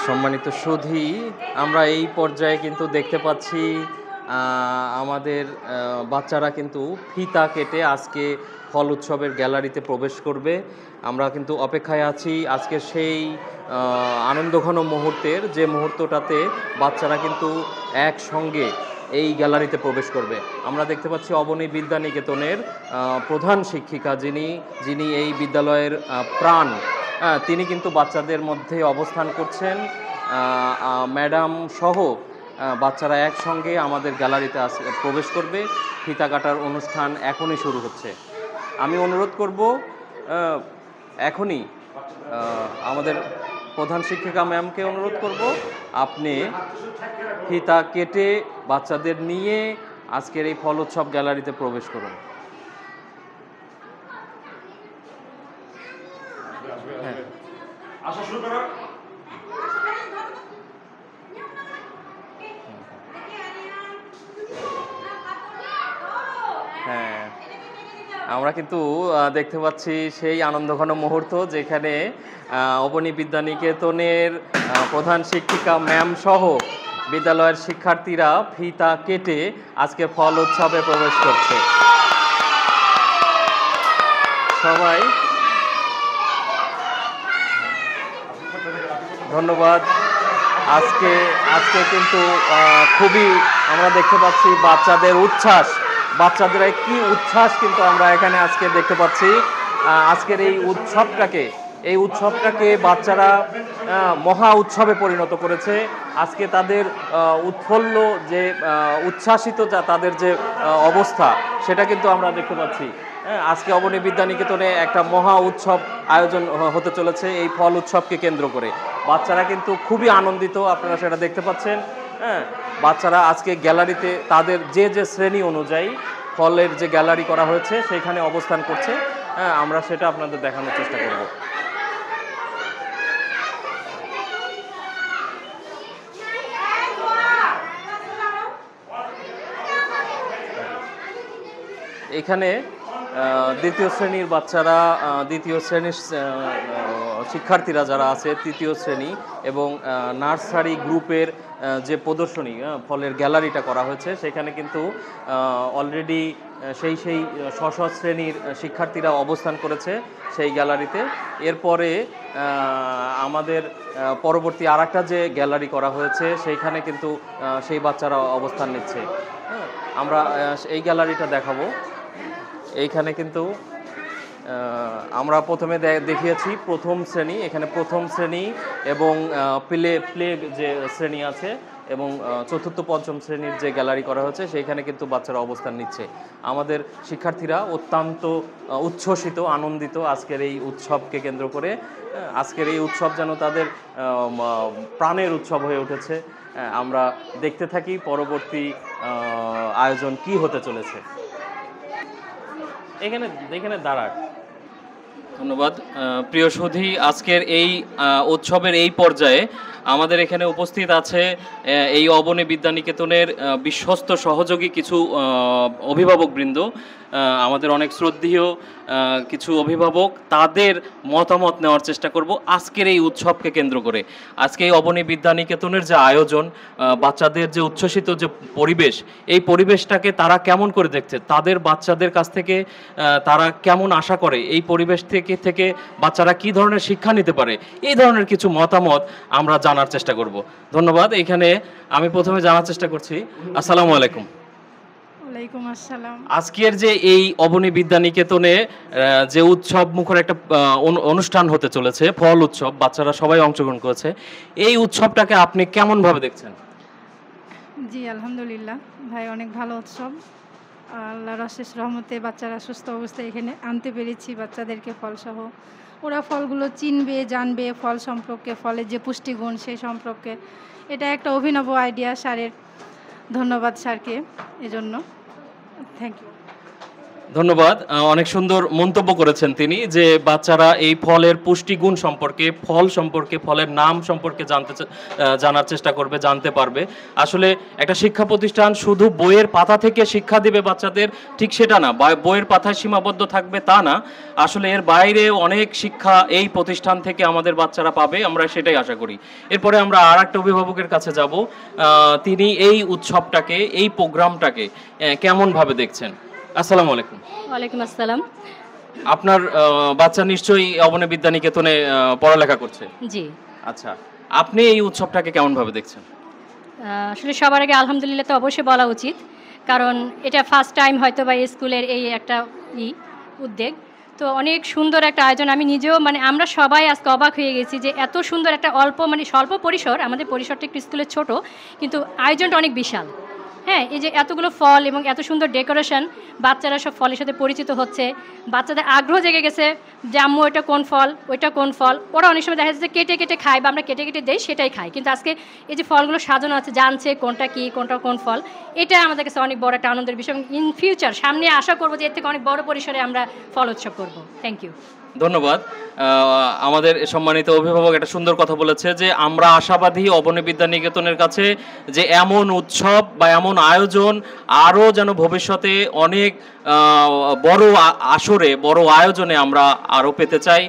সম্মানিত সুধী, আমরা এই পর্যায়ে কিন্তু দেখতে পাচ্ছি আমাদের বাচ্চারা কিন্তু ফিতা কেটে আজকে ফল উৎসবের গ্যালারিতে প্রবেশ করবে। আমরা কিন্তু অপেক্ষায় আছি আজকে সেই আনন্দঘন মুহূর্তের, যে মুহূর্তটাতে বাচ্চারা কিন্তু একসঙ্গে এই গ্যালারিতে প্রবেশ করবে। আমরা দেখতে পাচ্ছি অবনী বিদ্যানিকেতনের প্রধান শিক্ষিকা, যিনি এই বিদ্যালয়ের প্রাণ, তিনি কিন্তু বাচ্চাদের মধ্যে অবস্থান করছেন। ম্যাডাম সহ বাচ্চারা একসঙ্গে আমাদের গ্যালারিতে প্রবেশ করবে। ফিতা কাটার অনুষ্ঠান এখনই শুরু হচ্ছে। আমি অনুরোধ করব এখনই আমাদের প্রধান শিক্ষিকা ম্যামকে অনুরোধ করব, আপনি ফিতা কেটে বাচ্চাদের নিয়ে আজকের এই ফল উৎসব গ্যালারিতে প্রবেশ করুন। হ্যাঁ, হ্যাঁ, আমরা কিন্তু দেখতে পাচ্ছি সেই আনন্দঘন মুহূর্ত, যেখানে অবনী বিদ্যানিকেতনের প্রধান শিক্ষিকা ম্যাম সহ বিদ্যালয়ের শিক্ষার্থীরা ফিতা কেটে আজকে ফল উৎসবে প্রবেশ করছে। সবাই ধন্যবাদ। আজকে কিন্তু খুবই আমরা দেখতে পাচ্ছি বাচ্চাদের উচ্ছ্বাস, বাচ্চাদের কি উচ্ছ্বাস কিন্তু আমরা এখানে আজকে দেখতে পাচ্ছি। আজকের এই উৎসবটাকে বাচ্চারা মহা উৎসবে পরিণত করেছে। আজকে তাদের উৎফুল্ল যে উচ্ছ্বাসিত তাদের যে অবস্থা, সেটা কিন্তু আমরা দেখতে পাচ্ছি। আজকে অবনী বিদ্যানিকেতনে একটা মহা উৎসব আয়োজন হতে চলেছে এই ফল উৎসবকে কেন্দ্র করে। বাচ্চারা কিন্তু খুবই আনন্দিত, আপনারা সেটা দেখতে পাচ্ছেন। হ্যাঁ, বাচ্চারা আজকে গ্যালারিতে তাদের যে শ্রেণী অনুযায়ী ফলের যে গ্যালারি করা হয়েছে সেখানে অবস্থান করছে। হ্যাঁ, আমরা সেটা আপনাদের দেখানোর চেষ্টা করব। এখানে দ্বিতীয় শ্রেণীর বাচ্চারা, দ্বিতীয় শ্রেণীর শিক্ষার্থীরা যারা আছে, তৃতীয় শ্রেণী এবং নার্সারি গ্রুপের যে প্রদর্শনী, ফলের গ্যালারিটা করা হয়েছে, সেখানে কিন্তু অলরেডি সেই স্ব শ্রেণীর শিক্ষার্থীরা অবস্থান করেছে সেই গ্যালারিতে। এরপরে আমাদের পরবর্তী আরেকটা যে গ্যালারি করা হয়েছে সেইখানে কিন্তু সেই বাচ্চারা অবস্থান নিচ্ছে। আমরা এই গ্যালারিটা দেখাবো। এইখানে কিন্তু আমরা প্রথমে দেখিয়েছি প্রথম শ্রেণী, এখানে প্রথম শ্রেণী এবং প্লে যে শ্রেণী আছে এবং চতুর্থ পঞ্চম শ্রেণীর যে গ্যালারি করা হয়েছে সেইখানে কিন্তু বাচ্চারা অবস্থান নিচ্ছে। আমাদের শিক্ষার্থীরা অত্যন্ত উচ্ছ্বসিত, আনন্দিত আজকের এই উৎসবকে কেন্দ্র করে। আজকের এই উৎসব যেন তাদের প্রাণের উৎসব হয়ে উঠেছে। আমরা দেখতে থাকি পরবর্তী আয়োজন কি হতে চলেছে। এখানে দাঁড়াক। ধন্যবাদ। প্রিয় সুধী, আজকের এই উৎসবের এই পর্যায়ে আমাদের এখানে উপস্থিত আছে এই অবনী বিদ্যানিকেতনের বিশ্বস্ত সহযোগী কিছু অভিভাবকবৃন্দ, আমাদের অনেক শ্রদ্ধেয় কিছু অভিভাবক। তাদের মতামত নেওয়ার চেষ্টা করব আজকের এই উৎসবকে কেন্দ্র করে। আজকে এই অবনী বিদ্যানিকেতনের যে আয়োজন, বাচ্চাদের যে উচ্ছ্বসিত যে পরিবেশ, এই পরিবেশটাকে তারা কেমন করে দেখছে, তাদের বাচ্চাদের কাছ থেকে তারা কেমন আশা করে, এই পরিবেশ থেকে বাচ্চারা কি ধরনের শিক্ষা নিতে পারে, এই ধরনের কিছু মতামত আমরা জানার চেষ্টা করব। ধন্যবাদ। এখানে আমি প্রথমে জানার চেষ্টা করছি। আসসালামু আলাইকুম। ওয়ালাইকুম আসসালাম। আজকের যে এই অবনী বিদ্যানিকেতনে যে উৎসব মুখর একটা অনুষ্ঠান হতে চলেছে, ফল উৎসব, বাচ্চারা সবাই অংশগ্রহণ করেছে, এই উৎসবটাকে আপনি কেমন ভাবে দেখছেন? জি আলহামদুলিল্লাহ ভাই, অনেক ভালো উৎসব। আল্লাহর অশেষ রহমতে বাচ্চারা সুস্থ অবস্থায় এখানে আনতে পেরেছি বাচ্চাদেরকে ফলসহ। ওরা ফলগুলো চিনবে, জানবে ফল সম্পর্কে, ফলের যে পুষ্টিগুণ সেই সম্পর্কে। এটা একটা অভিনব আইডিয়া স্যারের। ধন্যবাদ স্যারকে এজন্য। Thank you. ধন্যবাদ। অনেক সুন্দর মন্তব্য করেছেন তিনি যে বাচ্চারা এই ফলের পুষ্টিগুণ সম্পর্কে, ফল সম্পর্কে, ফলের নাম সম্পর্কে জানার চেষ্টা করবে, জানতে পারবে। আসলে একটা শিক্ষা প্রতিষ্ঠান শুধু বইয়ের পাতা থেকে শিক্ষা দিবে বাচ্চাদের, ঠিক সেটা না। বইয়ের পাতায় সীমাবদ্ধ থাকবে তা না। আসলে এর বাইরে অনেক শিক্ষা এই প্রতিষ্ঠান থেকে আমাদের বাচ্চারা পাবে, আমরা সেটাই আশা করি। এরপরে আমরা আরেকটা অভিভাবকের কাছে যাব। তিনি এই উৎসবটাকে, এই প্রোগ্রামটাকে কেমনভাবে দেখছেন? আসসালামু আলাইকুম। ওয়ালাইকুম আসসালাম। আপনার বাচ্চা নিশ্চয়ই অবনী বিদ্যানিকেতনে পড়ালেখা করছে। জি। আচ্ছা। আপনি এই উৎসবটাকে কেমনভাবে দেখছেন? আসলে সবার আগে আলহামদুলিল্লাহ তো অবশ্যই বলা উচিত। কারণ এটা ফার্স্ট টাইম হয়তোবা এই স্কুলের এই একটা উদ্যোগ। তো অনেক সুন্দর একটা আয়োজন। আমি নিজেও মানে আমরা সবাই আজকে অবাক হয়ে গেছি যে এত সুন্দর একটা অল্প মানে স্বল্প পরিসর, আমাদের পরিসরটা একটু স্কুলের ছোট, কিন্তু আয়োজনটা অনেক বিশাল। হ্যাঁ, এই যে এতগুলো ফল এবং এত সুন্দর ডেকোরেশন, বাচ্চারা সব ফলের সাথে পরিচিত হচ্ছে, বাচ্চাদের আগ্রহ জেগে গেছে যে আম্মু ওইটা কোন ফল, ওইটা কোন ফল। ওরা অনেক সময় দেখা যাচ্ছে কেটে কেটে খায় বা আমরা কেটে কেটে দেই, সেটাই খায়। কিন্তু আজকে এই যে ফলগুলো সাজানো আছে, জানছে কোনটা কী, কোনটা কোন ফল, এটা আমাদের কাছে অনেক বড় একটা আনন্দের বিষয়। ইন ফিউচার সামনে আশা করবো যে এর থেকে অনেক বড় পরিসরে আমরা ফল উৎসব করবো। Thank you. ধন্যবাদ। আমাদের সম্মানিত অভিভাবক একটা সুন্দর কথা বলেছে যে আমরা আশাবাদী অবনী বিদ্যানিকেতনের কাছে যে এমন উৎসব বা এমন আয়োজন আরও যেন ভবিষ্যতে অনেক বড় আসরে, বড় আয়োজনে আমরা আরও পেতে চাই,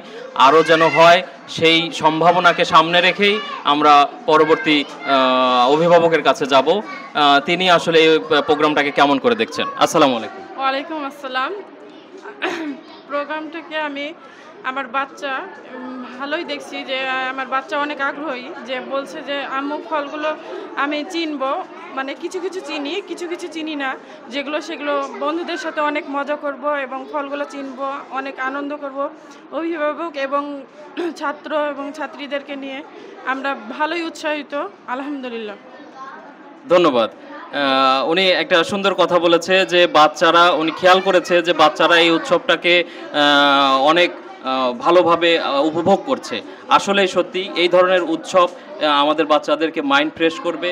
আরও যেন হয়। সেই সম্ভাবনাকে সামনে রেখেই আমরা পরবর্তী অভিভাবকের কাছে যাব। তিনি আসলে এই প্রোগ্রামটাকে কেমন করে দেখছেন? আসসালামু আলাইকুম। ওয়ালাইকুম আসসালাম। প্রোগ্রামটাকে আমি আমার বাচ্চা ভালোই দেখছি যে আমার বাচ্চা অনেক আগ্রহী, যে বলছে যে আম্মু ফলগুলো আমি চিনবো, মানে কিছু কিছু চিনি, কিছু কিছু চিনি না, যেগুলো সেগুলো বন্ধুদের সাথে অনেক মজা করব এবং ফলগুলো চিনবো, অনেক আনন্দ করব। অভিভাবক এবং ছাত্র এবং ছাত্রীদেরকে নিয়ে আমরা ভালোই উৎসাহিত, আলহামদুলিল্লাহ। ধন্যবাদ। উনি একটা সুন্দর কথা বলেছে যে বাচ্চারা, উনি খেয়াল করেছে যে বাচ্চারা এই উৎসবটাকে অনেক ভালোভাবে উপভোগ করছে। আসলেই সত্যি এই ধরনের উৎসব আমাদের বাচ্চাদেরকে মাইন্ড ফ্রেশ করবে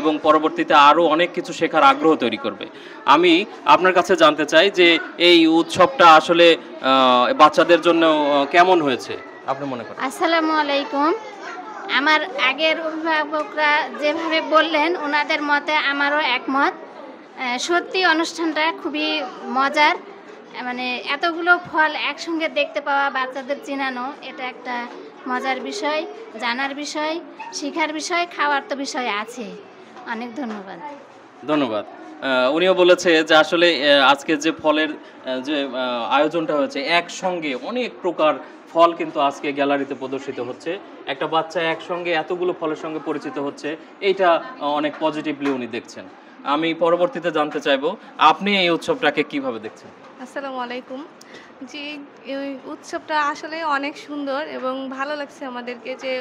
এবং পরবর্তীতে আরও অনেক কিছু শেখার আগ্রহ তৈরি করবে। আমি আপনার কাছে জানতে চাই যে এই উৎসবটা আসলে বাচ্চাদের জন্য কেমন হয়েছে আপনি মনে করেন? আসসালামু আলাইকুম। আমার আগের অভিভাবকরা যেভাবে বললেন ওনাদের মতে আমারও একমত। সত্যি অনুষ্ঠানটা খুবই মজার। মানে এতগুলো ফল একসঙ্গে দেখতে পাওয়া, বাচ্চাদের চেনানো, এটা একটা মজার বিষয়, জানার বিষয়, শেখার বিষয়, খাওয়ার তো বিষয় আছে। অনেক ধন্যবাদ। ধন্যবাদ। উনিও বলেছে যে আসলে আজকে যে ফলের যে আয়োজনটা হয়েছে, একসঙ্গে অনেক প্রকার ফল কিন্তু আজকে গ্যালারিতে প্রদর্শিত হচ্ছে। একটা বাচ্চা একসঙ্গে এতগুলো ফলের সঙ্গে পরিচিত হচ্ছে, এইটা অনেক পজিটিভলি উনি দেখছেন। আমি পরবর্তীতে জানতে চাইবো আপনি এই উৎসবটাকে কিভাবে দেখছেন? আসসালামু আলাইকুম। জি, এই উৎসবটা আসলে অনেক সুন্দর এবং ভালো লাগছে আমাদেরকে যে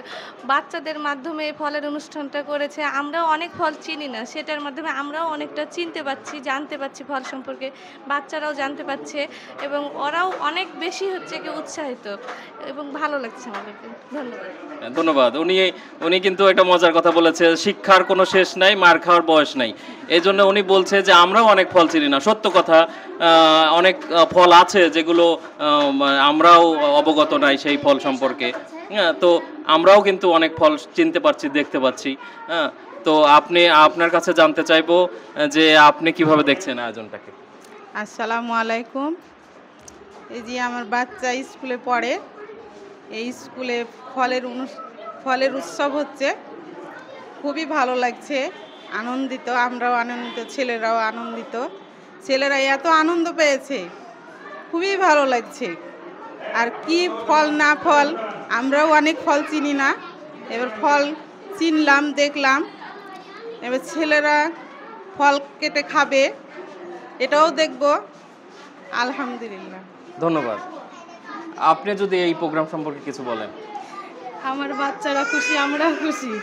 বাচ্চাদের মাধ্যমে এই ফলের অনুষ্ঠানটা করেছে। আমরাও অনেক ফল চিনি না, সেটার মাধ্যমে আমরাও অনেকটা চিনতে পারছি, জানতে পারছি ফল সম্পর্কে, বাচ্চারাও জানতে পারছে এবং ওরাও অনেক বেশি হচ্ছে কি উৎসাহিত এবং ভালো লাগছে আমাদেরকে। ধন্যবাদ। ধন্যবাদ। উনি কিন্তু একটা মজার কথা বলেছে, শিক্ষার কোনো শেষ নাই, মার খাওয়ার বয়স নাই। এই জন্য উনি বলছে যে আমরাও অনেক ফল চিনি না। সত্য কথা, অনেক ফল আছে যেগুলো আমরাও অবগত নাই সেই ফল সম্পর্কে। হ্যাঁ, তো আমরাও কিন্তু অনেক ফল চিনতে পারছি, দেখতে পাচ্ছি। হ্যাঁ, তো আপনার কাছে জানতে চাইবো যে আপনি কিভাবে দেখছেন আয়োজনটাকে? আসসালামু আলাইকুম। এই যে আমার বাচ্চা স্কুলে পড়ে, এই স্কুলে ফলের উৎসব হচ্ছে, খুবই ভালো লাগছে, আনন্দিত, আমরাও আনন্দিত, ছেলেরাও আনন্দিত। ছেলেরা এত আনন্দ পেয়েছে, খুবই ভালো লাগছে। আর কি ফল না ফল, আমরাও অনেক ফল চিনি না, এবার ফল চিনলাম, দেখলাম। এবার ছেলেরা ফল কেটে খাবে, এটাও দেখব, আলহামদুলিল্লাহ। ধন্যবাদ। আপনি যদি এই প্রোগ্রাম সম্পর্কে কিছু বলেন। আমার বাচ্চারা খুশি, আমরাও খুশি।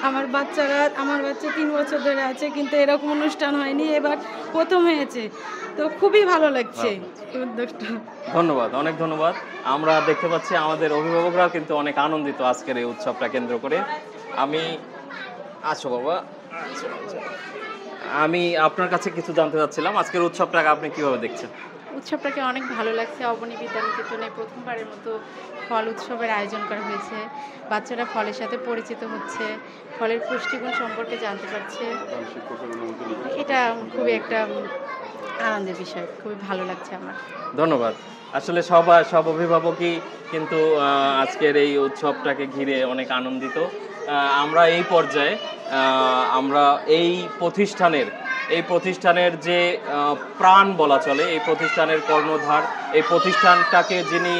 আমার বাচ্চা 3 বছর ধরে আছে, কিন্তু এরকম অনুষ্ঠান হয়নি, এবার প্রথম হয়েছে, তো খুবই ভালো লাগছে এই উদ্যোগটা। ধন্যবাদ, অনেক ধন্যবাদ। আমরা দেখতে পাচ্ছি আমাদের অভিভাবকরাও কিন্তু অনেক আনন্দিত আজকের এই উৎসবটা কেন্দ্র করে। আমি আছো বাবা, আমি আপনার কাছে কিছু জানতে চাচ্ছিলাম, আজকের উৎসবটাকে আপনি কিভাবে দেখছেন? উৎসবটাকে অনেক ভালো লাগছে। অবনী বিদ্যানিকেতনে প্রথমবারের মতো ফল উৎসবের আয়োজন করা হয়েছে। বাচ্চারা ফলের সাথে পরিচিত হচ্ছে, ফলের পুষ্টিগুণ সম্পর্কে জানতে পারছে। এটা খুবই একটা আনন্দের বিষয়, খুবই ভালো লাগছে আমার। ধন্যবাদ। আসলে সব অভিভাবকই কিন্তু আজকের এই উৎসবটাকে ঘিরে অনেক আনন্দিত। আমরা এই পর্যায়ে আমরা এই প্রতিষ্ঠানের যে প্রাণ বলা চলে, এই প্রতিষ্ঠানের কর্ণধার, এই প্রতিষ্ঠানটাকে যিনি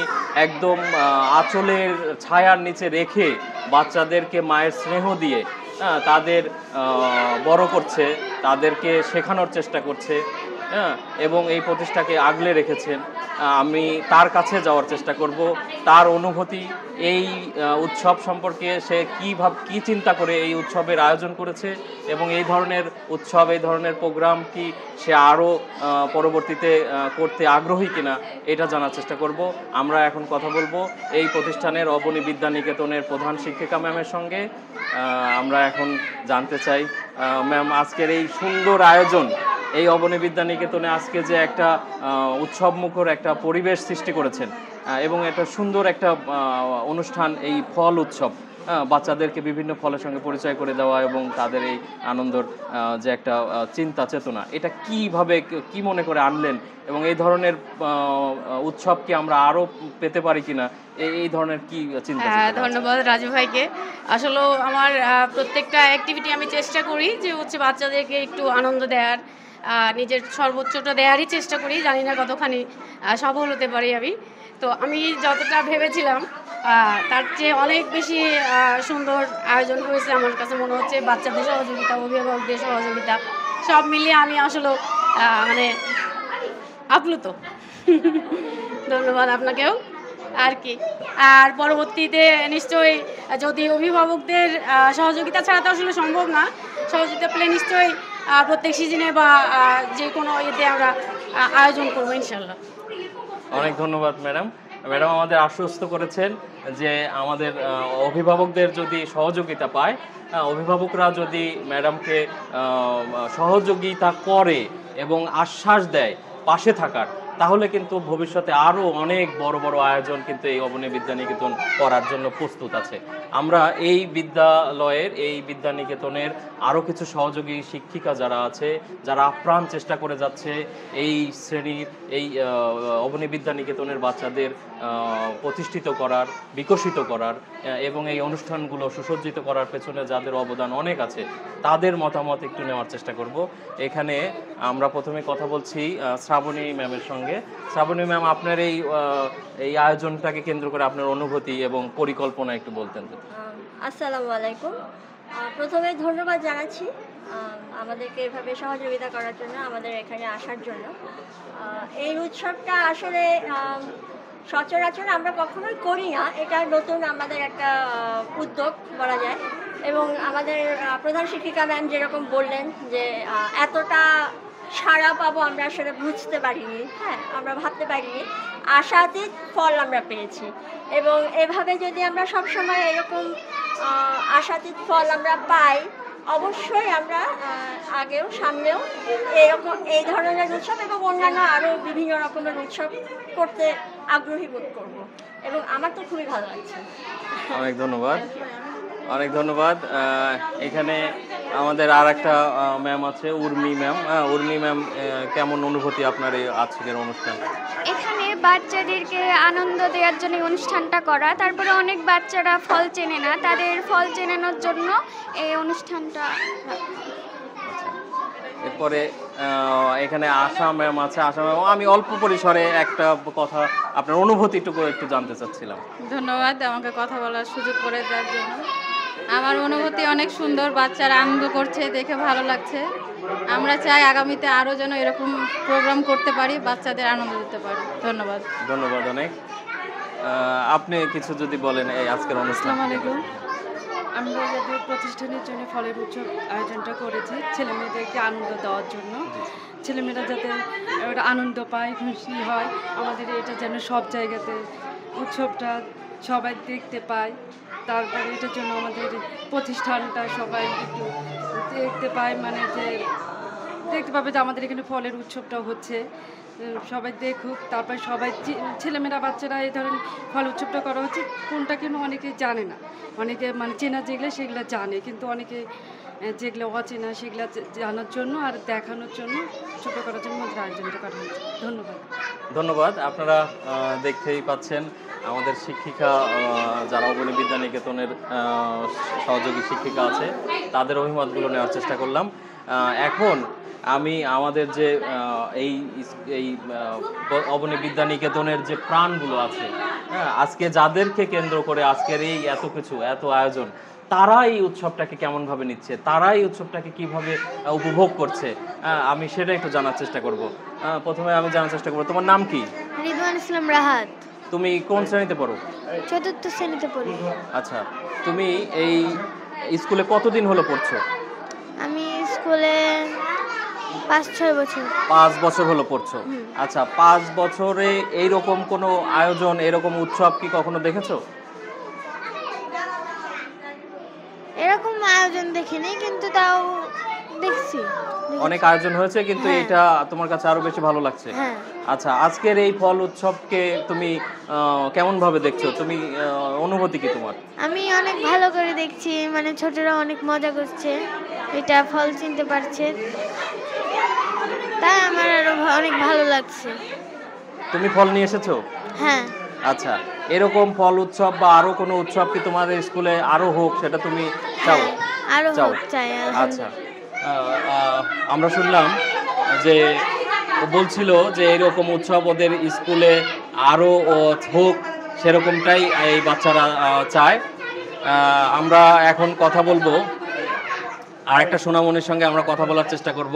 একদম আঁচলের ছায়ার নিচে রেখে বাচ্চাদেরকে মায়ের স্নেহ দিয়ে তাদের বড় করছে, তাদেরকে শেখানোর চেষ্টা করছে, হ্যাঁ, এবং এই প্রতিষ্ঠাকে আগলে রেখেছেন। আমি তার কাছে যাওয়ার চেষ্টা করব, তার অনুভূতি এই উৎসব সম্পর্কে, সে কি চিন্তা করে এই উৎসবের আয়োজন করেছে এবং এই ধরনের উৎসব, এই ধরনের প্রোগ্রাম কি সে আরও পরবর্তীতে করতে আগ্রহী কিনা, এটা জানার চেষ্টা করব। আমরা এখন কথা বলবো এই প্রতিষ্ঠানের অবনী বিদ্যানিকেতনের প্রধান শিক্ষিকা ম্যামের সঙ্গে। আমরা এখন জানতে চাই, ম্যাম, আজকের এই সুন্দর আয়োজন, এই অবনী বিদ্যানিকেতনে আজকে যে একটা উৎসবমুখর একটা পরিবেশ সৃষ্টি করেছেন এবং একটা সুন্দর একটা অনুষ্ঠান, এই ফল উৎসব, বাচ্চাদেরকে বিভিন্ন ফলের সঙ্গে পরিচয় করে দেওয়া এবং তাদের এই আনন্দর যে একটা চিন্তা চেতনা, এটা কি মনে করে আনলেন এবং এই ধরনের উৎসব কি আমরা আরও পেতে পারি কিনা, এই ধরনের কি চিন্তা? ধন্যবাদ রাজু ভাইকে। আসলে আমার প্রত্যেকটা অ্যাক্টিভিটি আমি চেষ্টা করি যে হচ্ছে বাচ্চাদেরকে একটু আনন্দ দেওয়ার, নিজের সর্বোচ্চটা দেওয়ারই চেষ্টা করি। জানি না কতখানি সফল হতে পারি আমি। তো আমি যতটা ভেবেছিলাম তার চেয়ে অনেক বেশি সুন্দর আয়োজন হয়েছে আমার কাছে মনে হচ্ছে। বাচ্চাদের সহযোগিতা, অভিভাবকদের সহযোগিতা সব মিলিয়ে আমি আসলে মানে আপ্লুত। ধন্যবাদ আপনাকেও। আর কি, আর পরবর্তীতে নিশ্চয়ই যদি অভিভাবকদের সহযোগিতা ছাড়া তো আসলে সম্ভব না, সহযোগিতা পেলে নিশ্চয়ই প্রত্যেক সিজনে বা যে কোনো ইয়েতে আমরা আয়োজন করবো ইনশাল্লাহ। অনেক ধন্যবাদ ম্যাডাম। আমাদের আশ্বস্ত করেছেন যে আমাদের অভিভাবকদের যদি সহযোগিতা পায়, অভিভাবকরা যদি ম্যাডামকে সহযোগিতা করে এবং আশ্বাস দেয় পাশে থাকার, তাহলে কিন্তু ভবিষ্যতে আরও অনেক বড় বড় আয়োজন কিন্তু এই অবনী বিদ্যানিকেতন করার জন্য প্রস্তুত আছে। আমরা এই বিদ্যানিকেতনের আরও কিছু সহযোগী শিক্ষিকা যারা আছে, যারা আপ্রাণ চেষ্টা করে যাচ্ছে এই শ্রেণীর, এই অবনী বিদ্যানিকেতনের বাচ্চাদের প্রতিষ্ঠিত করার, বিকশিত করার এবং এই অনুষ্ঠানগুলো সুসজ্জিত করার পেছনে যাদের অবদান অনেক আছে, তাদের মতামত একটু নেওয়ার চেষ্টা করব। এখানে আমরা প্রথমে কথা বলছি শ্রাবণী ম্যামের সঙ্গে। শ্রাবণী ম্যাম, আপনার এই আয়োজনটাকে কেন্দ্র করে আপনার অনুভূতি এবং পরিকল্পনা একটু বলতেন। আসসালামু আলাইকুম। প্রথমে ধন্যবাদ জানাচ্ছি আমাদেরকে এভাবে সহযোগিতা করার জন্য, আমাদের এখানে আসার জন্য। এই উৎসবটা আসলে সচরাচর আমরা কখনোই করি না, এটা নতুন আমাদের একটা উদ্যোগ বলা যায়। এবং আমাদের প্রধান শিক্ষিকা ম্যাম যেরকম বললেন যে এতটা সাড়া পাবো আমরা আসলে বুঝতে পারিনি, হ্যাঁ, আমরা ভাবতে পারিনি। আশাতীত ফল আমরা পেয়েছি এবং এভাবে যদি আমরা সবসময় এরকম আশাতীত ফল আমরা পাই, অবশ্যই আমরা আগেও সামনেও এই ধরনের উৎসব এবং অন্যান্য আরও বিভিন্ন রকমের উৎসব করতে আগ্রহী বোধ করব এবং আমার তো খুবই ভালো লাগছে। অনেক ধন্যবাদ, অনেক ধন্যবাদ। এখানে আমাদের আর একটা ম্যাম আছে, উর্মি ম্যাম। উর্মি ম্যাম, কেমন অনুভূতি আপনার এই আজকের অনুষ্ঠান? এখানে বাচ্চাদেরকে আনন্দ দেওয়ার জন্য অনুষ্ঠানটা করা, তারপরে অনেক বাচ্চারা ফল চেনে না, তাদের ফল চেনানোর জন্য এই অনুষ্ঠানটা। এরপরে এখানে আশা ম্যাম আছে। আশা ম্যাম, আমি অল্প পরিসরে একটা কথা, আপনার অনুভূতিটুকু একটু জানতে চাচ্ছিলাম। ধন্যবাদ আমাকে কথা বলার সুযোগ করে দেওয়ার জন্য। আমার অনুভূতি অনেক সুন্দর, বাচ্চারা আনন্দ করছে দেখে ভালো লাগছে। আমরা চাই আগামীতে আরও যেন এরকম প্রোগ্রাম করতে পারি, বাচ্চাদের আনন্দ দিতে পারি। ধন্যবাদ। ধন্যবাদ অনেক। আপনি কিছু যদি বলেন এই আজকের অনুষ্ঠান। আসসালামু আলাইকুম। আমরা যাদের প্রতিষ্ঠানের জন্য ফলের উৎসব আয়োজনটা করেছি ছেলেমেয়েদেরকে আনন্দ দেওয়ার জন্য, ছেলেমেয়েরা যাতে ওটা আনন্দ পায়, খুশি হয়, আমাদের এটা যেন সব জায়গাতে উৎসবটা সবাই দেখতে পায়। তারপরে এটার জন্য আমাদের প্রতিষ্ঠানটা সবাই একটু দেখতে পায়, মানে যে দেখতে পাবে যে আমাদের এখানে ফলের উৎসবটাও হচ্ছে। সবাই দেখুক, তারপরে সবাই ছেলেমেয়েরা বাচ্চারা এই ধরনের ফল উৎসবটা করা হচ্ছে, কোনটা কিন্তু অনেকে জানে না। অনেকে মানে চেনা যেগুলো সেগুলো জানে, কিন্তু অনেকে যেগুলো অচেনা সেগুলো জানার জন্য আর দেখানোর জন্য ছোটো করার জন্য আমাদের আয়োজনটা করা হয়েছে। ধন্যবাদ। ধন্যবাদ। আপনারা দেখতেই পাচ্ছেন আমাদের শিক্ষিকা যারা অবনী বিদ্যানিকেতনের সহযোগী শিক্ষিকা আছে তাদের অভিমতগুলো নেওয়ার চেষ্টা করলাম। এখন আমি আমাদের যে এই অবনী বিদ্যানিকেতনের যে প্রাণগুলো আছে, হ্যাঁ, আজকে যাদেরকে কেন্দ্র করে আজকের এই এত কিছু এত আয়োজন, তারা এই উৎসবটাকে কেমনভাবে নিচ্ছে, তারা এই উৎসবটাকে কিভাবে উপভোগ করছে, আমি সেটা একটু জানার চেষ্টা করব। প্রথমে আমি জানার চেষ্টা করবো তোমার নাম কি? রিদওয়ান ইসলাম রাহাত। তুমি কোন শ্রেণীতে পড়ো? চতুর্থ শ্রেণীতে পড়ি। আচ্ছা, তুমি এই স্কুলে কতদিন হলো পড়ছো? আমি স্কুলে 5-6 বছর। 5 বছর হলো পড়ছো। আচ্ছা, 5 বছরে এইরকম কোনো আয়োজন, এরকম উৎসব কি কখনো দেখেছো? এরকম আয়োজন দেখিনি, কিন্তু তাও দেখছি। অনেক আয়োজন হয়েছে, কিন্তু এটা তোমার কাছে আরো বেশি ভালো লাগছে। হ্যাঁ। আচ্ছা, আজকের এই ফল উৎসবকে তুমি কেমন ভাবে দেখছো? তুমি অনুভূতি কি তোমার? আমি অনেক ভালো করে দেখছি, মানে ছোটরা অনেক মজা করছে, এটা ফল চিনতে পারছে, তাই আমার আরো অনেক ভালো লাগছে। তুমি ফল নিয়ে এসেছো? হ্যাঁ। আচ্ছা, এরকম ফল উৎসব বা আরো কোনো উৎসব কি তোমাদের স্কুলে আরো হোক, সেটা তুমি চাও? আরো চাও? হোক চাই। আচ্ছা, আমরা শুনলাম যে ও বলছিল যে এরকম উৎসব ওদের স্কুলে আরো হোক, সেরকমটাই এই বাচ্চারা চায়। আমরা এখন কথা বলবো আরেকটা সোনামণির সঙ্গে, আমরা কথা বলার চেষ্টা করব।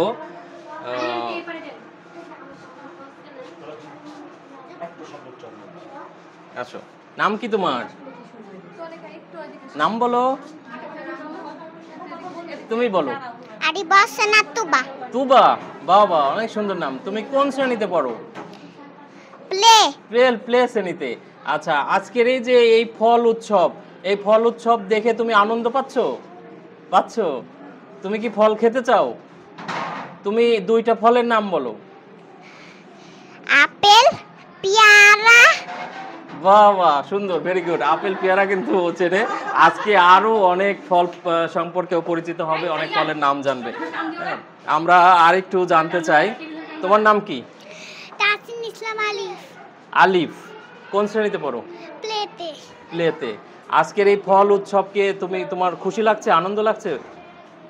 আচ্ছা, নাম কি তোমার? নাম বলো, তুমি বলো। আরিবা সানা তুবা। তুবা, বাবা, অনেক সুন্দর নাম। তুমি কোন শ্রেণীতে পড়ো? প্লে শ্রেণীতে। আচ্ছা, আজকের এই যে এই ফল উৎসব দেখে তুমি আনন্দ পাচ্ছ? তুমি কি ফল খেতে চাও? তুমি 2টা ফলের নাম বলো। আপেল, পেয়ারা। বাবা, সুন্দর, ভেরি গুড। আপেল পেয়ারা কিন্তু চেনে। আজকে আরো অনেক ফল সম্পর্কেও পরিচিত হবে, অনেক ফলের নাম জানবে। আমরা আরেকটু জানতে চাই, তোমার নাম কি? তাসিন ইসলাম আলিফ। আলিফ, কোন শ্রেণীতে পড়ো? প্লেতে। আজকের এই ফল উৎসবকে তোমার খুশি লাগছে, আনন্দ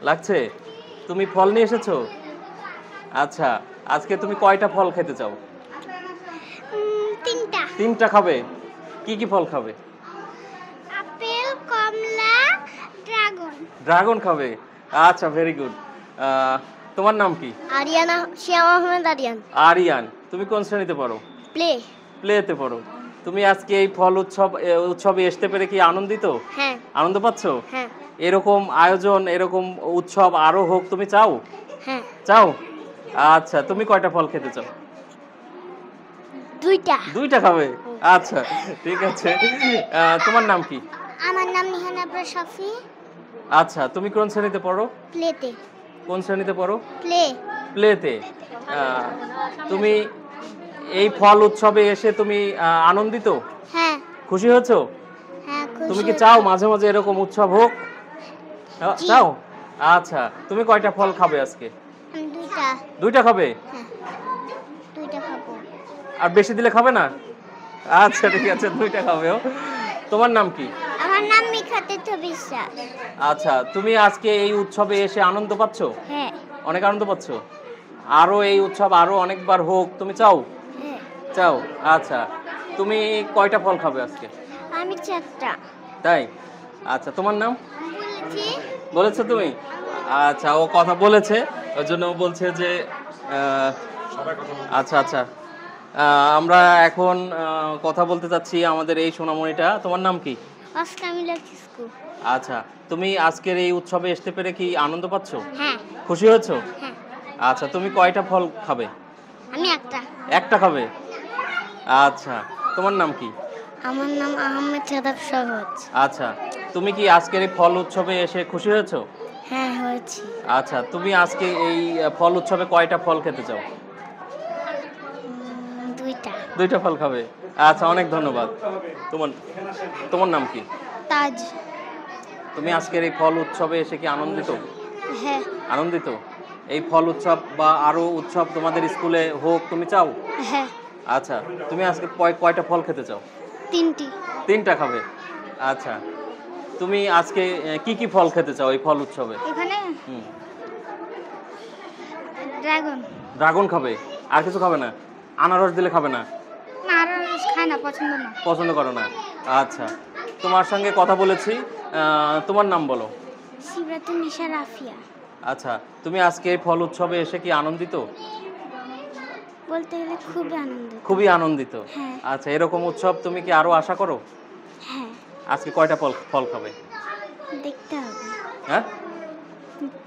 লাগছে? তুমি ফল নিয়ে এসেছো? আচ্ছা, আজকে তুমি কয়টা ফল খেতে চাও? 3টা খাবে? কি কি ফল খাবে? আপেল, কমলা, ড্রাগন খাবে। আচ্ছা, ভেরি গুড। তোমার নাম কি? আরিয়ানা, শিয়াম আহমেদ আরিয়ান। তুমি কোন শ্রেণীতে পড়ো? প্লেতে পড়ো। তুমি আজকে এই ফল উৎসবে আসতে পেরে কি আনন্দিত? হ্যাঁ। আনন্দ পাচ্ছ? হ্যাঁ। এরকম আয়োজন, এরকম উৎসব আরো হোক, তুমি চাও? হ্যাঁ। চাও? আচ্ছা, তুমি কয়টা ফল খেতে চাও? 2টা খাবে? আচ্ছা, ঠিক আছে। তোমার নাম কি? আমার নাম নিহান আবরা শাফি। আচ্ছা, তুমি কোন শ্রেণীতে পড়ো? কোন শ্রেণীতে পড়ো? প্লেতে। তুমি এই ফল উৎসবে এসে তুমি আনন্দিত? হ্যাঁ। খুশি হয়েছো? হ্যাঁ। তুমি কি চাও মাঝে মাঝে এরকম উৎসব হোক? চাও? আচ্ছা, তুমি কয়টা ফল খাবে আজকে? 2টা খাবে? হ্যাঁ, 2টা খাবো। আর বেশি দিলে খাবে না? আচ্ছা, ঠিক আছে, 2টা খাবেও। তোমার নাম কি? আমার নাম মিখাতেত বিশ্বাস। আচ্ছা, তুমি আজকে এই উৎসবে এসে আনন্দ পাচ্ছ? হ্যাঁ। অনেক আনন্দ পাচ্ছ? আরো এই উৎসব আরো অনেকবার হোক, তুমি চাও? হ্যাঁ। চাও? আচ্ছা, তুমি কয়টা ফল খাবে আজকে? আমি 4টা। তাই? আচ্ছা, তোমার নাম? বলেছো তুমি? আচ্ছা, ও কথা বলেছে, ওই জন্য বলছে যে আচ্ছা, আমরা এখন কথা বলতে চাচ্ছি আমাদের এই সোনামণিটা। তোমার নাম কি? আচ্ছা, তুমি আজকের এই উৎসবে আসতে পেরে কি আনন্দ পাচ্ছ? হ্যাঁ। খুশি হয়েছো? হ্যাঁ। আচ্ছা, তুমি কয়টা ফল খাবে? আমি একটা খাবে? আচ্ছা, তোমার নাম কি? আমার নাম আহমেদ সাদাব সহজ। আচ্ছা, তুমি কি আজকের এই ফল উৎসবে এসে খুশি হয়েছো? হ্যাঁ হয়েছি। আচ্ছা, তুমি আজকে এই ফল উৎসবে কয়টা ফল খেতে চাও? দুইটা। দুইটা ফল খাবে। আচ্ছা, অনেক ধন্যবাদ। তোমার তোমার নাম কি? তাজ। তুমি আজকের এই ফল উৎসবে এসে কি আনন্দিত? হ্যাঁ। আনন্দিত? এই ফল উৎসব বা আরো উৎসব তোমাদের স্কুলে হোক তুমি চাও? হ্যাঁ। আচ্ছা, তুমি আজকে কয়টা ফল খেতে চাও? 3টি। 3টা খাবে। আচ্ছা, তুমি আজকে কি কি ফল খেতে চাও এই ফল উৎসবে? এখানে ড্রাগন। ড্রাগন খাবে? আর কিছু খাবে না? আনারস দিলে খাবে না? না, আনারস খাই না, পছন্দ না। পছন্দ করো না? আচ্ছা, তোমার সঙ্গে কথা বলেছি। তোমার নাম বলো। সিবরাতুন নিশা রাফিয়া। আচ্ছা, তুমি আজকে এই ফল উৎসবে এসে কি আনন্দিত? বলতে গেলে খুবই আনন্দিত। খুবই আনন্দিত। হ্যাঁ। আচ্ছা, এরকম উৎসব তুমি কি আরো আশা করো? হ্যাঁ। আজকে কয়টা ফল খাবে? দেখতে হবে। হ্যাঁ,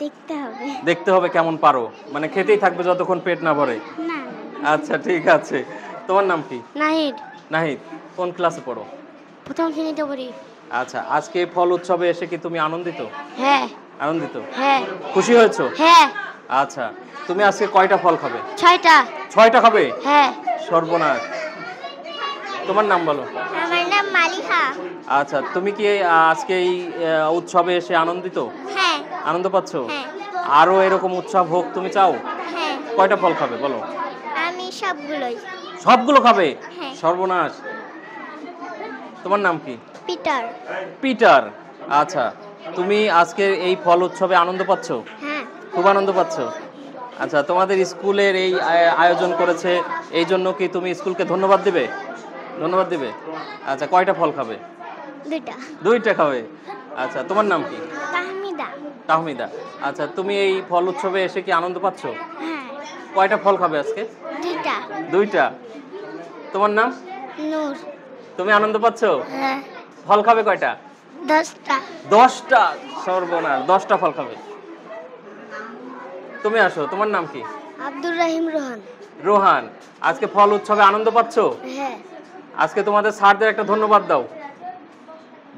দেখতে হবে। দেখতে হবে কেমন পারো, মানে খেতেই থাকবে যতক্ষণ পেট না ভরে? না। আচ্ছা, ঠিক আছে। তোমার নাম কি? নাহিদ। নাহিদ, কোন ক্লাসে পড়ো? প্রথম শ্রেণীতে পড়ি। আচ্ছা, আজকে এই ফল উৎসবে এসে কি তুমি আনন্দিত? হ্যাঁ। আনন্দিত? হ্যাঁ। খুশি হয়েছো? হ্যাঁ। আচ্ছা, তুমি আজকে কয়টা ফল খাবে? 6টা। 6টা খাবে? হ্যাঁ। সর্বনাশ। তোমার নাম বলো। আমার নাম মালিহা। আচ্ছা, তুমি কি আজকে এই উৎসবে এসে আনন্দিত? হ্যাঁ। আনন্দ পাচ্ছ? হ্যাঁ। আরো এরকম উৎসব হোক তুমি চাও? হ্যাঁ। কয়টা ফল খাবে বলো? আমি সবগুলোই। সবগুলো খাবে? হ্যাঁ। সর্বনাশ। তোমার নাম কি? পিটার। পিটার। আচ্ছা, তুমি আজকে এই ফল উৎসবে আনন্দ পাচ্ছ? হ্যাঁ। খুব আনন্দ পাচ্ছ? আচ্ছা, তোমাদের স্কুলের এই আয়োজন করেছে, এই জন্য কি তুমি স্কুলকে ধন্যবাদ দিবে? ধন্যবাদ দিবে। আচ্ছা, কয়টা ফল খাবে? 2টা। 2টা খাবে। আচ্ছা, তোমার নাম কি? তাহমিদা। তাহমিদা। আচ্ছা, তুমি এই ফল উৎসবে এসে কি আনন্দ পাচ্ছ? হ্যাঁ। কয়টা ফল খাবে আজকে? 2টা। 2টা। তোমার নাম? নূর। তুমি আনন্দ পাচ্ছ? হ্যাঁ। ফল খাবে কয়টা? 10টা। 10টা? সর্বনাশ, 10টা ফল খাবে। তুমি আসো, তোমার নাম কি? আব্দুর রহিম রোহান। রোহান, আজকে ফল উৎসবে আনন্দ পাচ্ছ? হ্যাঁ। আজকে তোমাদের স্যারদের একটা ধন্যবাদ দাও।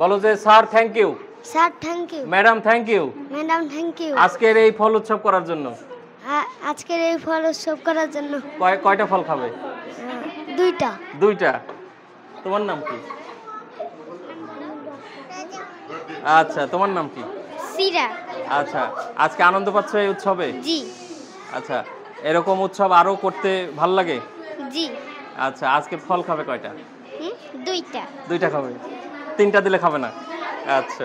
বলো যে sir thank you, sir thank you, madam thank you, madam thank you আজকের এই ফল উৎসব করার জন্য। আজকের এই ফল উৎসব করার জন্য। কয়টা ফল খাবে? 2টা। 2টা। তোমার নাম কি? আচ্ছা, তোমার নাম কি? সিরা। আচ্ছা, আজকে আনন্দ পাচ্ছ এই উৎসবে? জি। আচ্ছা, এরকম উৎসব আরো করতে ভাল লাগে? জি। আচ্ছা, আজকে ফল খাবে কয়টা? 2টা। 2টা খাবে? 3টা দিলে খাবে না? আচ্ছা।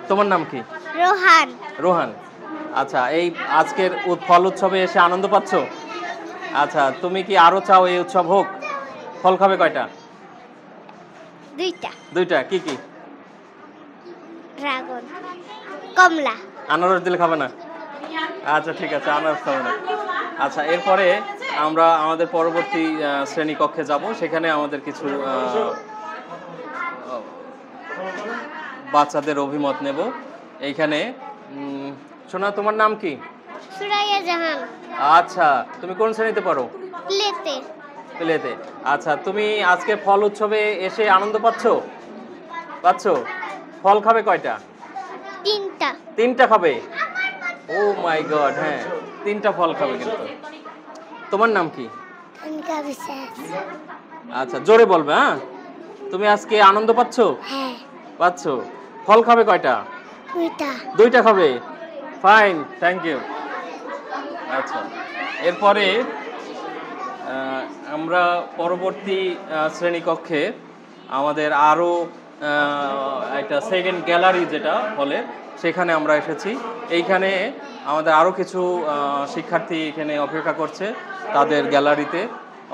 তোমার নাম কি? রোহান। রোহান। আচ্ছা, এই আজকের ফল উৎসবে এসে আনন্দ পাচ্ছ? আচ্ছা, তুমি কি আরো চাও এই উৎসব হোক? ফল খাবে কয়টা? 2টা। 2টা। কি কি? ড্রাগন, কমলা। আনারস দিলে খাবে না? আচ্ছা, ঠিক আছে, আনারস খাবে না। আচ্ছা, এরপরে আমরা আমাদের পরবর্তী শ্রেণী কক্ষে যাব, সেখানে আমাদের কিছু বাচ্চাদের অভিমত নেব। এইখানে সোনা, তোমার নাম কি? সুরাইয়া জাহান। আচ্ছা, তুমি কোন শ্রেণীতে পড়ো? প্লেতে। প্লেতে। আচ্ছা, তুমি আজকে ফল উৎসবে এসে আনন্দ পাচ্ছ? ফল খাবে কয়টা? 3টা। 3টা খাবে? ও মাই গড, হ্যাঁ, 3টা ফল খাবে কিন্তু। তোমার নাম কি? অনিকা বিশ্বাস। আচ্ছা, জোরে বলবে। হ্যাঁ, তুমি আজকে আনন্দ পাচ্ছ? হ্যাঁ। পাচ্ছ। ফল খাবে কয়টা? 2টা। 2টা খাবে? Fine, thank you. আচ্ছা, এরপরে আমরা পরবর্তী শ্রেণীকক্ষে আমাদের আরও একটা সেকেন্ড গ্যালারি যেটা হলে সেখানে আমরা এসেছি। এইখানে আমাদের আরও কিছু শিক্ষার্থী এখানে অপেক্ষা করছে তাদের গ্যালারিতে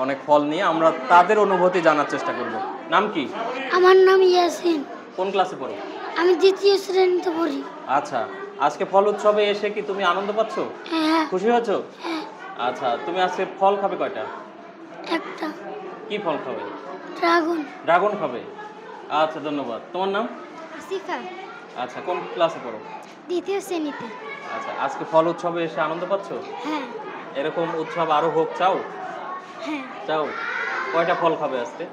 অনেক ফল নিয়ে। আমরা তাদের অনুভূতি জানার চেষ্টা করব। নাম কি? আমার নাম ইয়াসিন। কোন ক্লাসে পড়ো? আমি 2য় শ্রেণীতে পড়ি। আচ্ছা, আজকে ফল উৎসবে এসে কি তুমি আনন্দ পাচ্ছ? হ্যাঁ। খুশি হয়েছো? হ্যাঁ। আচ্ছা, তুমি আজকে ফল খাবে কয়টা? 1টা। কি ফল খাবে? ড্রাগন। ড্রাগন খাবে? আচ্ছা, ধন্যবাদ। তোমার নাম? আসিফা। আচ্ছা, কোন ক্লাসে পড়ো? 2য় শ্রেণীতে। আচ্ছা, আজকে ফল উৎসবে এসে আনন্দ পাচ্ছ? হ্যাঁ। এরকম উৎসব আরো হোক চাও? হ্যাঁ। চাও? কয়টা ফল খাবে আজকে?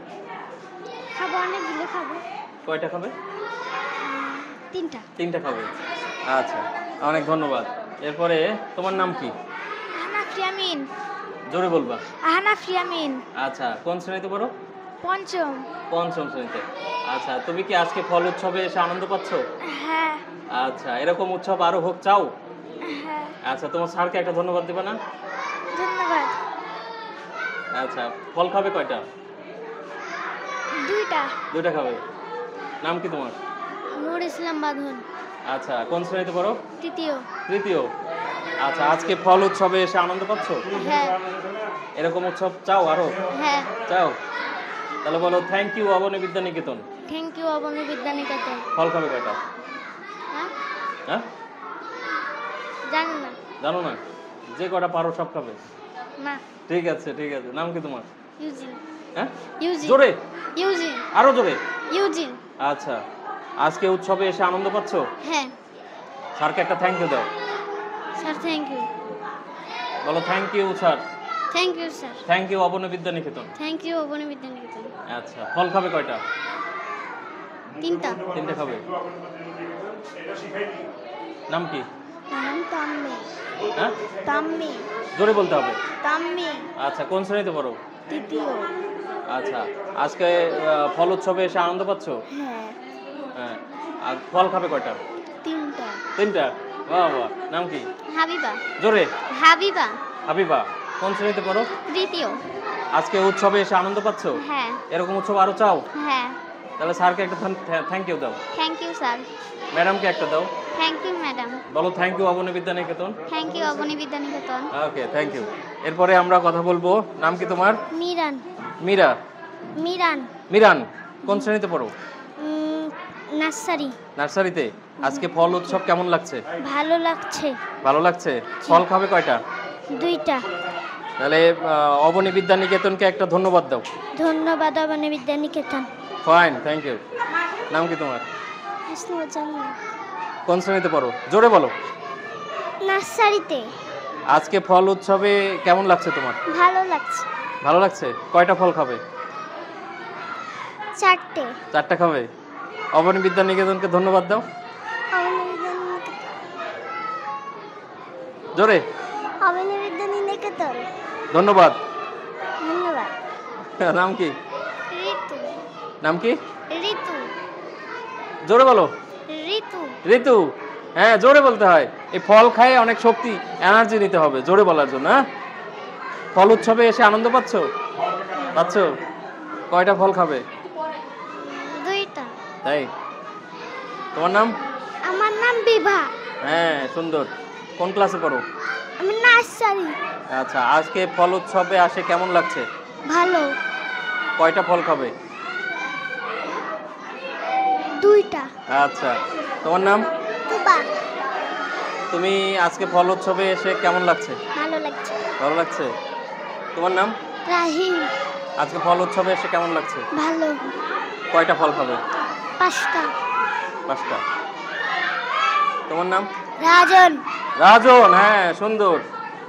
খাবো, অনেকগুলো খাবো। কয়টা খাবে? 3টা। 3টা খাবে। আচ্ছা, অনেক ধন্যবাদ। এরপরে তোমার নাম কি? আহনা ফ্রিয়ামিন। জোরে বলবা। আহনা ফ্রিয়ামিন। আচ্ছা, কোন শ্রেণীতে পড়ো? পঞ্চম। পঞ্চম শ্রেণীতে। আচ্ছা, তুমি কি আজকে ফল উৎসবে এসে আনন্দ পাচ্ছ? হ্যাঁ। আচ্ছা, এরকম উৎসব আরো হোক চাও? হ্যাঁ। আচ্ছা, তোমার স্যারকে একটা ধন্যবাদ দিবা না? ধন্যবাদ। আচ্ছা, ফল খাবে কয়টা? 2টা। 2টা খাবে। নাম কি তোমার? নূর ইসলাম বাঁধন। আচ্ছা, কোন শ্রেণীতে পড়ো? তৃতীয়। তৃতীয়। আচ্ছা, আজকে ফল উৎসবে এসে আনন্দ পাচ্ছ? হ্যাঁ। এরকম উৎসব চাও আরো? হ্যাঁ। চাও? তাহলে বলো thank you Abani Vidyaniketan. Thank you Abani Vidyaniketan. ফল খাবে কয়টা? হ্যাঁ? হ্যাঁ? জানি না। জানো না? যে কটা পারো সব খাবে? না। ঠিক আছে, ঠিক আছে। নাম কি তোমার? ইউজিন। হ্যাঁ? ইউজিন। জোরে? ইউজিন। আরো জোরে? ইউজিন। আচ্ছা, আজকে উৎসবে এসে আনন্দ পাচ্ছ? হ্যাঁ। স্যারকে একটা থ্যাংক ইউ দাও। Sir thank you. বলো thank you sir. Thank you sir. Thank you Abani Vidyaniketan. Thank you Abani Vidyaniketan. আচ্ছা, ফল খাবে কয়টা? 3টা। 3টে খাবে। নাম কি? নাম তাম্মি। হ্যাঁ? তাম্মি। জোরে বলতে হবে। তাম্মি। আচ্ছা, কোন শ্রেণীতে পড়ো? তৃতীয়। আচ্ছা, আজকে ফল উৎসবে এসে আনন্দ পাচ্ছ? হ্যাঁ। হ্যাঁ। আর ফল খাবে কয়টা? 3টা। 3টা। বাহ বাহ। নাম কি? হাবিবা। জোরে। হাবিবা। হাবিবা। কোন শ্রেণীতে পড়ো? তৃতীয়। আজকে উৎসবে এসে আনন্দ পাচ্ছ? হ্যাঁ। এরকম উৎসব আরো চাও? হ্যাঁ। তাহলে স্যারকে একটা থ্যাংক ইউ দাও। Thank you sir. ম্যাডামকে একটা দাও। Thank you madam. বলো thank you Abani Vidyaniketan. Thank you Abani Vidyaniketan. Okay, thank you. এরপরে আমরা কথা বলবো। নাম কি তোমার? মিরান। মীরা। মিরান। মিরান। কোন শ্রেণীতে পড়ো? নার্সারি। নার্সারিতে। আজকে ফল উৎসব কেমন লাগছে? ভালো লাগছে। ভালো লাগছে। ফল খাবে কয়টা? 2টা। তাহলে অবনী বিদ্যানিকেতনকে একটা ধন্যবাদ দাও। ধন্যবাদ Abani Vidyaniketan. Fine, thank you. নাম কি তোমার? হাসনুজ্জামান। কোন শ্রেণীতে পড়ো? জোরে বলো। নার্সারিতে। আজকে ফল উৎসবে কেমন লাগছে তোমার? ভালো লাগছে। ভালো লাগছে। কয়টা ফল খাবে? 4টে। 4টা খাবে। অবনী বিদ্যানিকেতনকে ধন্যবাদ দাও। অবনী বিদ্যানিকেতন। জোরে। অবনী বিদ্যানিকেতন। ধন্যবাদ। ধন্যবাদ। নাম কি? ঋতু। নাম কি? ঋতু। জোরে বলো। ঋতু। ঋতু। হ্যাঁ, জোরে বলতে হয়। এই ফল খায় অনেক শক্তি, এনার্জি নিতে হবে জোরে বলার জন্য। হ্যাঁ? ফল উৎসবে এসে আনন্দ পাচ্ছ? পাচ্ছ? কয়টা ফল খাবে? 2টা। তাই? তোমার নাম? আমার নাম বিভা। হ্যাঁ, সুন্দর। কোন ক্লাসে পড়ো? আমি নার্সারি। আচ্ছা, আজকে ফল উৎসবে আসে কেমন লাগছে? ভালো। কয়টা ফল খাবে? 2টা। আচ্ছা, তোমার নাম? তুবা। তুমি আজকে ফল উৎসবে এসে কেমন লাগছে? ভালো লাগছে। ভালো লাগছে। তোমার নাম? রাহিম। আজকে ফল উৎসবে এসে কেমন লাগছে? ভালো। কয়টা ফল খাবে? 5টা। 5টা। তোমার নাম? রাজন। রাজন। হ্যাঁ, সুন্দর।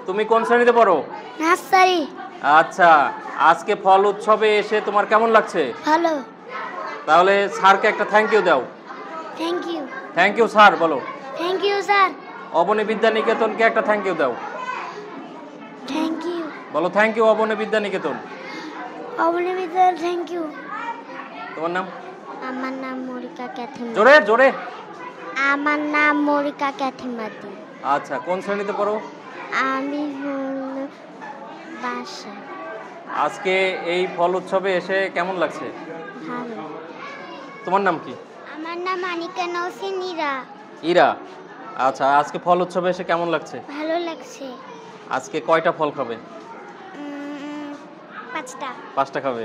তুমি কোন শ্রেণীতে পড়ো? নার্সারি। আচ্ছা, আজকে ফল উৎসবে এসে তোমার কেমন লাগছে? ভালো। তাহলে স্যারকে একটা থ্যাংক ইউ দাও। Thank you. Thank you sir বলো। Thank you sir. অবনী বিদ্যানিকেতনকে একটা থ্যাংক ইউ দাও। Thank you. বলো থ্যাংক ইউ অবনী বিদ্যানিকেতন। অবনী বিদ্যার থ্যাংক ইউ। তোমার নাম? আমার নাম মরিকা ক্যাথিমাতি। জোরে জোরে। আমার নাম মরিকা ক্যাথিমাতি। আচ্ছা, কোন শ্রেণীতে পড়ো? আমি বাসা। আজকে এই ফল উৎসবে এসে কেমন লাগছে? ভালো। তোমার নাম কি? আমার নাম আনিকা নওসিন ইরা। ইরা। আচ্ছা, আজকে ফল উৎসবে এসে কেমন লাগছে? ভালো লাগছে। আজকে কয়টা ফল খাবে? 5টা। 5টা খাবে।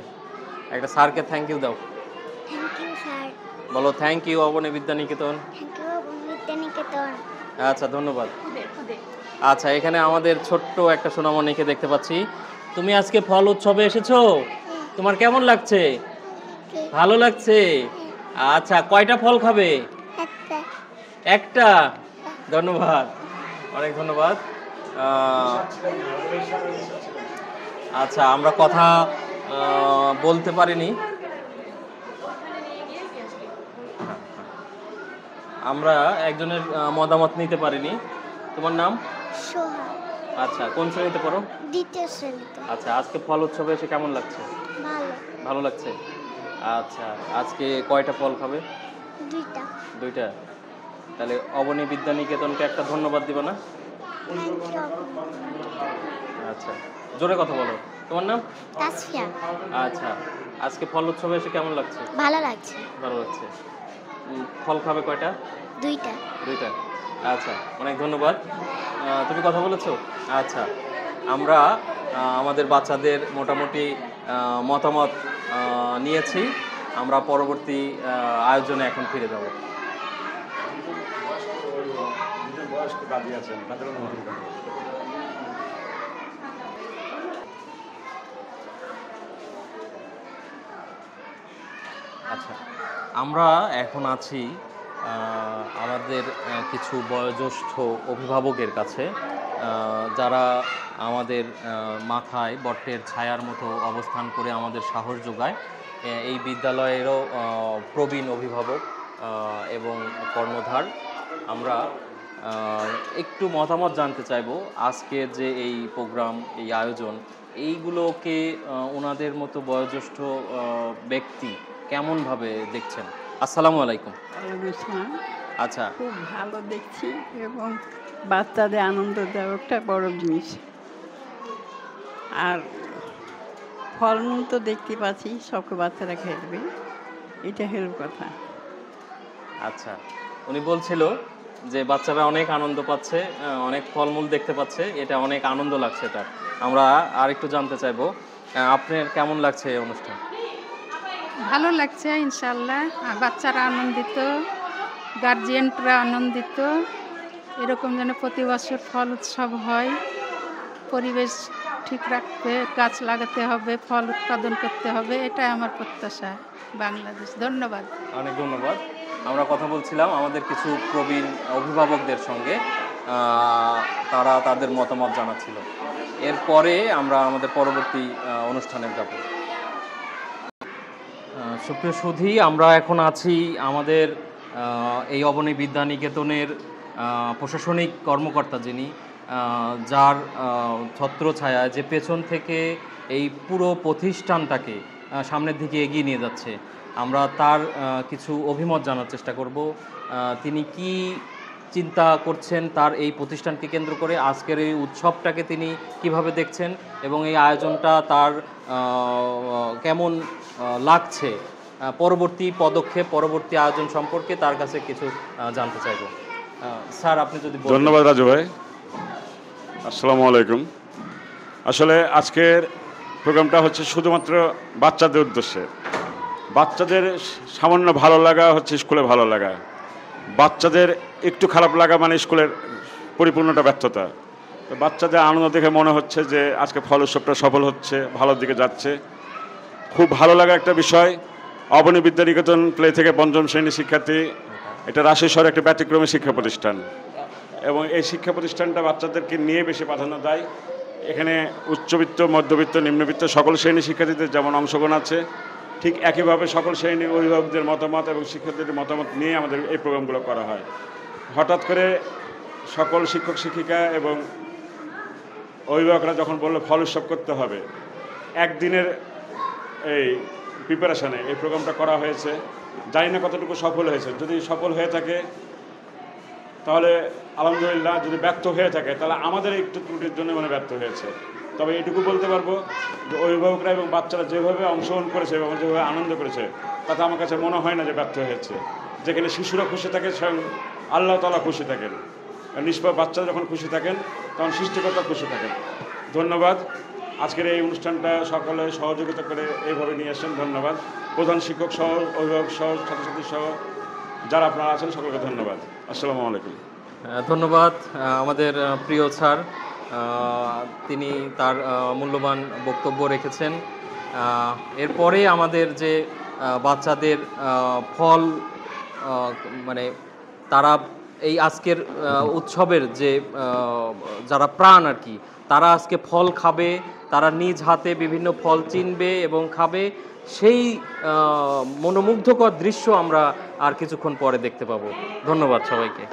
একটা স্যারকে থ্যাংক ইউ দাও। Thank you sir. বলো thank you Abani Vidyaniketan. Thank you Abani Vidyaniketan. আচ্ছা, ধন্যবাদ। আচ্ছা, এখানে আমাদের ছোট্ট একটা সোনামণিকে দেখতে পাচ্ছি। তুমি আজকে ফল উৎসবে এসেছো? তোমার কেমন লাগছে? ভালো লাগছে। আচ্ছা, কয়টা ফল খাবে? একটা। ধন্যবাদ, অনেক ধন্যবাদ। আচ্ছা, আমরা কথা বলতে পারিনি। আমরা একজনের মতামত নিতে পারিনি। তোমার নাম? সোহা, আচ্ছা, কোন শ্রেণীতে পড়ো? দ্বিতীয় শ্রেণীতে। আচ্ছা, আজকে ফল উৎসবে এসে কেমন লাগছে? ভালো। ভালো লাগছে। আচ্ছা, আজকে কয়টা ফল খাবে? 2টা। 2টা। তাহলে অবনী বিদ্যানিকেতনকে একটা ধন্যবাদ দিবা না? Thank you. আচ্ছা, জোরে কথা বলো। তোমার নাম? তাসফিয়া। আচ্ছা, আজকে ফল উৎসবে এসে কেমন লাগছে? ভালো লাগছে। ভালো লাগছে। ফল খাবে কয়টা? 2টা। 2টা। আচ্ছা, অনেক ধন্যবাদ। তুমি কথা বলেছো? আচ্ছা, আমরা আমাদের বাচ্চাদের মোটামুটি মতামত নিয়েছি। আমরা পরবর্তী আয়োজনে এখন ফিরে যাব। আচ্ছা, আমরা এখন আছি আমাদের কিছু বয়োজ্যেষ্ঠ অভিভাবকের কাছে, যারা আমাদের মাথায় বটের ছায়ার মতো অবস্থান করে আমাদের সাহস যোগায়। এই বিদ্যালয়েরও প্রবীণ অভিভাবক এবং কর্ণধার। আমরা একটু মতামত জানতে চাইব আজকে যে এই প্রোগ্রাম, এই আয়োজন, এইগুলোকে ওনাদের মতো বয়োজ্যেষ্ঠ ব্যক্তি কেমনভাবে দেখছেন। আসসালামু আলাইকুম। আচ্ছা, খুব ভালো দেখছি এবং বাচ্চাদের আনন্দ দেওয়া একটা বড় জিনিস। আর ফলমূল তো দেখতে পাচ্ছি সবকে বাচ্চারা খেলবে, এটা হলো কথা। আচ্ছা, উনি বলছিল যে বাচ্চারা অনেক আনন্দ পাচ্ছে, অনেক ফলমূল দেখতে পাচ্ছে, এটা অনেক আনন্দ লাগছে তার। আমরা আর একটু জানতে চাইবো আপনার কেমন লাগছে এই অনুষ্ঠান? ভালো লাগছে ইনশাল্লাহ। আর বাচ্চারা আনন্দিত, গার্জিয়ানরা আনন্দিত। এরকম যেন প্রতি বছর ফল উৎসব হয়। পরিবেশ ঠিক রাখতে গাছ লাগাতে হবে, ফল উৎপাদন করতে হবে, এটাই আমার প্রত্যাশা বাংলাদেশ। ধন্যবাদ। অনেক ধন্যবাদ। আমরা কথা বলছিলাম আমাদের কিছু প্রবীণ অভিভাবকদের সঙ্গে, তারা তাদের মতামত জানাচ্ছিল। এরপরে আমরা আমাদের পরবর্তী অনুষ্ঠানে যাব। সুপ্রিয় সুধী, আমরা এখন আছি আমাদের এই অবনী বিদ্যানিকেতনের প্রশাসনিক কর্মকর্তা, যিনি যার ছত্রছায়া যে পেছন থেকে এই পুরো প্রতিষ্ঠানটাকে সামনের দিকে এগিয়ে নিয়ে যাচ্ছে, আমরা তার কিছু অভিমত জানার চেষ্টা করব। তিনি কি চিন্তা করছেন তার এই প্রতিষ্ঠানকে কেন্দ্র করে, আজকের এই উৎসবটাকে তিনি কিভাবে দেখছেন এবং এই আয়োজনটা তার কেমন লাগছে, পরবর্তী পদক্ষেপ, পরবর্তী আয়োজন সম্পর্কে তার কাছে কিছু জানতে চাইব। স্যার, আপনি যদি বলেন। ধন্যবাদ রাজু ভাই। আসসালামু আলাইকুম। আসলে আজকের প্রোগ্রামটা হচ্ছে শুধুমাত্র বাচ্চাদের উদ্দেশ্যে। বাচ্চাদের সামান্য ভালো লাগা হচ্ছে স্কুলে ভালো লাগা, বাচ্চাদের একটু খারাপ লাগা মানে স্কুলের পরিপূর্ণটা ব্যর্থতা। তো বাচ্চাদের আনন্দ দেখে মনে হচ্ছে যে আজকে ফল উৎসবটা সফল হচ্ছে, ভালোর দিকে যাচ্ছে। খুব ভালো লাগা একটা বিষয়। অবনী বিদ্যানিকেতন প্লে থেকে পঞ্চম শ্রেণীর শিক্ষার্থী, এটা রাজশাহী শহরের একটা ব্যতিক্রমী শিক্ষা প্রতিষ্ঠান এবং এই শিক্ষা প্রতিষ্ঠানটা বাচ্চাদেরকে নিয়ে বেশি প্রাধান্য দেয়। এখানে উচ্চবিত্ত, মধ্যবিত্ত, নিম্নবিত্ত সকল শ্রেণীর শিক্ষার্থীদের যেমন অংশগ্রহণ আছে, ঠিক একইভাবে সকল শ্রেণীর অভিভাবকদের মতামত এবং শিক্ষার্থীদের মতামত নিয়ে আমাদের এই প্রোগ্রামগুলো করা হয়। হঠাৎ করে সকল শিক্ষক শিক্ষিকা এবং অভিভাবকরা যখন বললো ফল উৎসব করতে হবে, একদিনের এই প্রিপারেশানে এই প্রোগ্রামটা করা হয়েছে। জানি না কতটুকু সফল হয়েছে। যদি সফল হয়ে থাকে তাহলে আলহামদুলিল্লাহ, যদি ব্যর্থ হয়ে থাকে তাহলে আমাদের একটু ত্রুটির জন্য মানে ব্যর্থ হয়েছে। তবে এটুকু বলতে পারবো যে অভিভাবকরা এবং বাচ্চারা যেভাবে অংশগ্রহণ করেছে এবং যেভাবে আনন্দ করেছে, তাতে আমার কাছে মনে হয় না যে ব্যর্থ হয়েছে। যেখানে শিশুরা খুশি থাকে, স্বয়ং আল্লাহ তাআলা খুশি থাকেন। নিষ্পাপ বাচ্চারা যখন খুশি থাকেন তখন সৃষ্টিকর্তা খুশি থাকেন। ধন্যবাদ। আজকের এই অনুষ্ঠানটা সকলে সহযোগিতা করে এইভাবে নিয়ে আসেন। ধন্যবাদ। প্রধান শিক্ষক সহ, অভিভাবক সহ, ছাত্রছাত্রী সহ যারা আপনারা আছেন সকলকে ধন্যবাদ। আসসালামু আলাইকুম। ধন্যবাদ আমাদের প্রিয় স্যার, তিনি তার মূল্যবান বক্তব্য রেখেছেন। এরপরে আমাদের যে বাচ্চাদের ফল, মানে তারা এই আজকের উৎসবের যে যারা প্রাণ আর কি, তারা আজকে ফল খাবে, তারা নিজ হাতে বিভিন্ন ফল চিনবে এবং খাবে। সেই মনোমুগ্ধকর দৃশ্য আমরা আর কিছুক্ষণ পরে দেখতে পাবো। ধন্যবাদ সবাইকে।